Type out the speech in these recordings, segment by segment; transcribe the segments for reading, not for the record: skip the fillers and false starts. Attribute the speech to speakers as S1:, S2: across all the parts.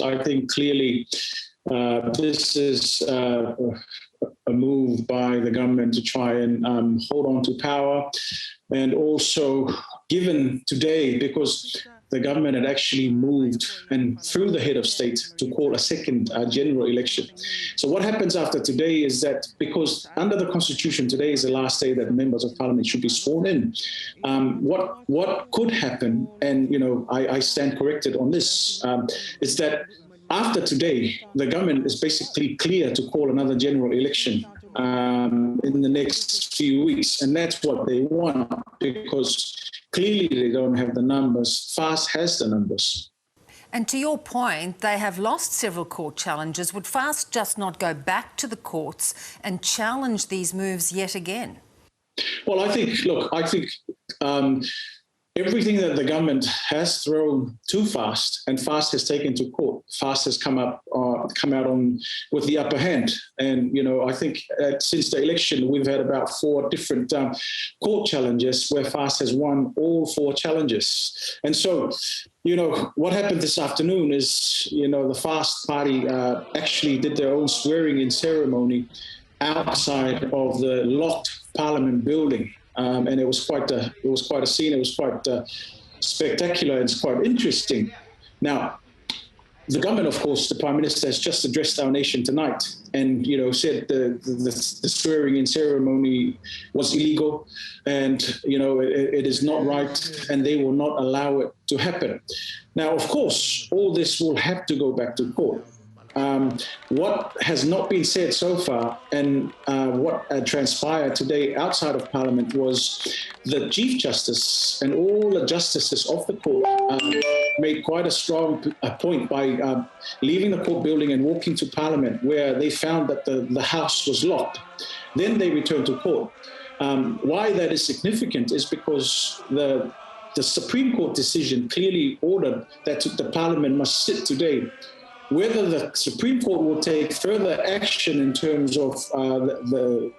S1: I think clearly this is a move by the government to try and hold on to power. And also, given today, because the government had actually moved and through the head of state to call a second general election. So what happens after today is that because under the constitution, today is the last day that members of parliament should be sworn in. What could happen, and I stand corrected on this, is that after today, the government is basically clear to call another general election in the next few weeks. And that's what they want, because clearly they don't have the numbers. FAST has the numbers.
S2: And to your point, they have lost several court challenges. Would FAST just not go back to the courts and challenge these moves yet again?
S1: Well, I think everything that the government has thrown too FAST and FAST has taken to court, FAST has come out with the upper hand. And, I think since the election, we've had about 4 different court challenges where FAST has won all 4 challenges. And so, what happened this afternoon is, the FAST party actually did their own swearing-in ceremony outside of the locked Parliament building. And it was quite a scene. It was quite spectacular, and it's quite interesting. Now, the government, of course, the Prime Minister has just addressed our nation tonight, and said the swearing-in ceremony was illegal, and it is not right, and they will not allow it to happen. Now, of course, all this will have to go back to court. What has not been said so far, and what transpired today outside of Parliament, was the Chief Justice and all the justices of the court made quite a strong point by leaving the court building and walking to Parliament, where they found that the House was locked. Then they returned to court. Why that is significant is because the Supreme Court decision clearly ordered that the Parliament must sit today. Whether the Supreme Court will take further action in terms of the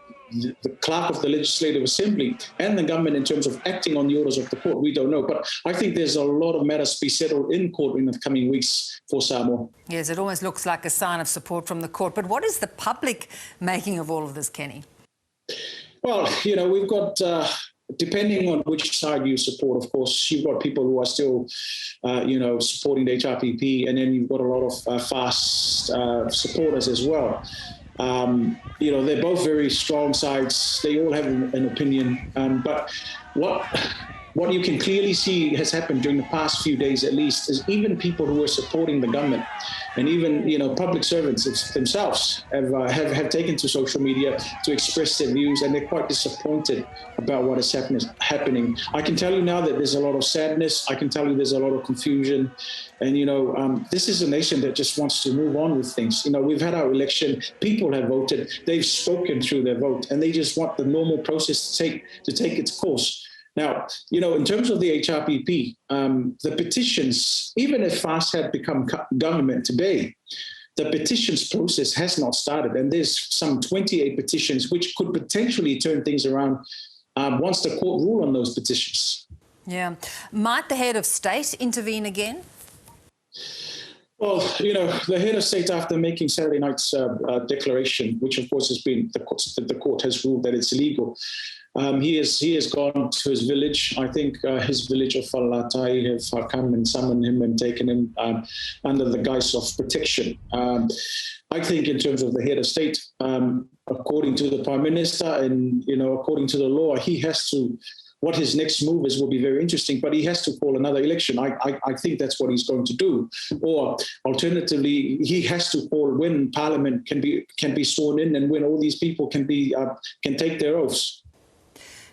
S1: clerk of the Legislative Assembly and the government in terms of acting on the orders of the court, we don't know. But I think there's a lot of matters to be settled in court in the coming weeks for Samoa. Yes,
S2: it almost looks like a sign of support from the court. But what is the public making of all of this, Keni?
S1: Well, we've got... depending on which side you support, of course, you've got people who are still, supporting the HRPP, and then you've got a lot of FAST supporters as well. They're both very strong sides. They all have an opinion. But what you can clearly see has happened during the past few days, at least, is even people who are supporting the government, and even public servants themselves have taken to social media to express their views, and they're quite disappointed about what is happening. I can tell you now that there's a lot of sadness. I can tell you there's a lot of confusion, and this is a nation that just wants to move on with things. We've had our election. People have voted. They've spoken through their vote, and they just want the normal process to take its course. Now, in terms of the HRPP, the petitions, even if FAST had become government today, the petitions process has not started. And there's some 28 petitions which could potentially turn things around once the court rule on those petitions.
S2: Yeah. Might the head of state intervene again?
S1: Well, the head of state, after making Saturday night's declaration, which of course has been, the court has ruled that it's illegal, he has gone to his village. I think his village of Whalatai have come and summoned him and taken him under the guise of protection. I think in terms of the head of state, according to the Prime Minister and, according to the law, he has to, what his next move is will be very interesting, but he has to call another election. I think that's what he's going to do. Or alternatively, he has to call when Parliament can be sworn in and when all these people can take their oaths.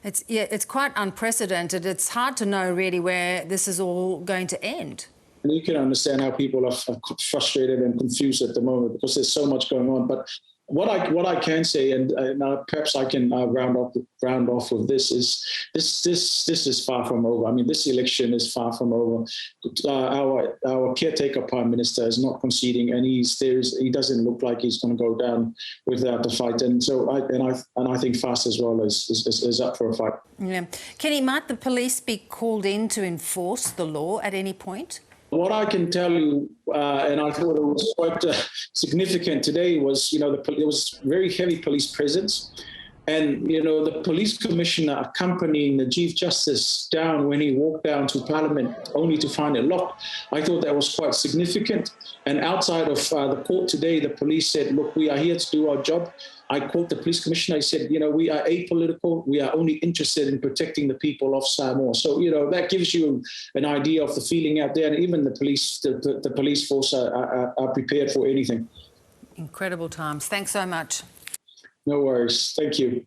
S2: It's quite unprecedented. It's hard to know really where this is all going to end.
S1: And you can understand how people are frustrated and confused at the moment because there's so much going on. But what I can say, and perhaps I can round off with this, is this is far from over. I mean, this election is far from over. Our caretaker Prime Minister is not conceding, and he doesn't look like he's going to go down without the fight. And so I think FAST as well is up for a fight.
S2: Yeah, Keni, might the police be called in to enforce the law at any point?
S1: what I can tell you, and I thought it was quite significant today, was, there was very heavy police presence. And, the police commissioner accompanying the Chief Justice down when he walked down to Parliament only to find it locked. I thought that was quite significant. And outside of the court today, the police said, look, we are here to do our job. I called the police commissioner. I said, we are apolitical. We are only interested in protecting the people of Samoa. So, that gives you an idea of the feeling out there. And even the police, the police force are prepared for anything.
S2: Incredible times. Thanks so much.
S1: No worries. Thank you.